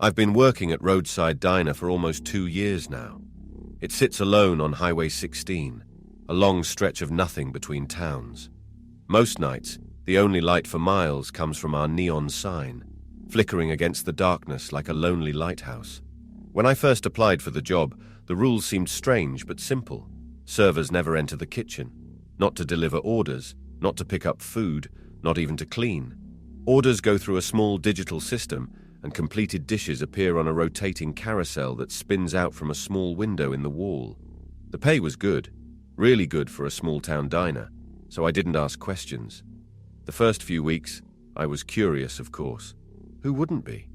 I've been working at Roadside Diner for almost 2 years now. It sits alone on Highway 16, a long stretch of nothing between towns. Most nights, the only light for miles comes from our neon sign, flickering against the darkness like a lonely lighthouse. When I first applied for the job, the rules seemed strange but simple. Servers never enter the kitchen, not to deliver orders, not to pick up food, not even to clean. Orders go through a small digital system, and completed dishes appear on a rotating carousel that spins out from a small window in the wall. The pay was good, really good for a small-town diner, so I didn't ask questions. The first few weeks, I was curious, of course. Who wouldn't be?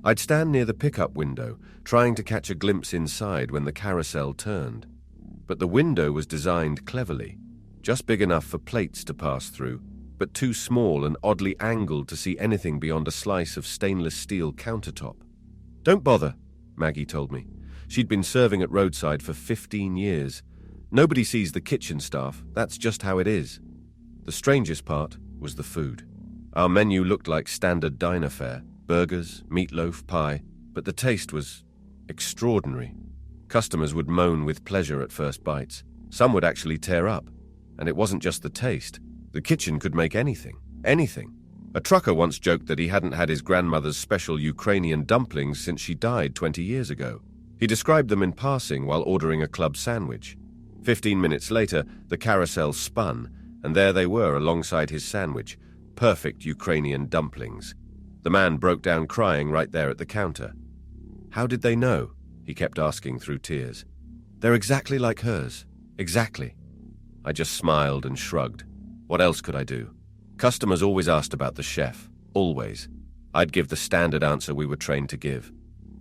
I'd stand near the pickup window, trying to catch a glimpse inside when the carousel turned. But the window was designed cleverly, just big enough for plates to pass through, but too small and oddly angled to see anything beyond a slice of stainless steel countertop. "Don't bother," Maggie told me. She'd been serving at Roadside for 15 years. "Nobody sees the kitchen staff, that's just how it is." The strangest part was the food. Our menu looked like standard diner fare, burgers, meatloaf, pie, but the taste was extraordinary. Customers would moan with pleasure at first bites. Some would actually tear up. And it wasn't just the taste. The kitchen could make anything. Anything. A trucker once joked that he hadn't had his grandmother's special Ukrainian dumplings since she died 20 years ago. He described them in passing while ordering a club sandwich. 15 minutes later, the carousel spun, and there they were alongside his sandwich. Perfect Ukrainian dumplings. The man broke down crying right there at the counter. "How did they know?" he kept asking through tears. "They're exactly like hers. Exactly." I just smiled and shrugged. What else could I do? Customers always asked about the chef. Always. I'd give the standard answer we were trained to give.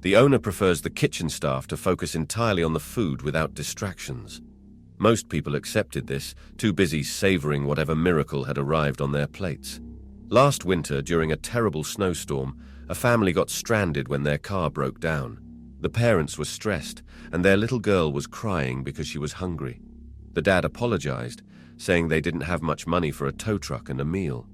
The owner prefers the kitchen staff to focus entirely on the food without distractions. Most people accepted this, too busy savoring whatever miracle had arrived on their plates. Last winter, during a terrible snowstorm, a family got stranded when their car broke down. The parents were stressed, and their little girl was crying because she was hungry. The dad apologized, saying they didn't have much money for a tow truck and a meal.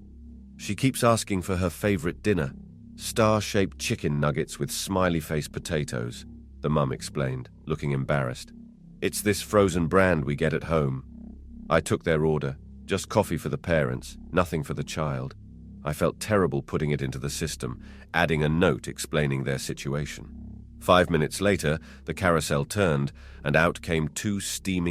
"She keeps asking for her favorite dinner, star-shaped chicken nuggets with smiley-face potatoes," the mum explained, looking embarrassed. "It's this frozen brand we get at home." I took their order, just coffee for the parents, nothing for the child. I felt terrible putting it into the system, adding a note explaining their situation. 5 minutes later, the carousel turned, and out came 2 steaming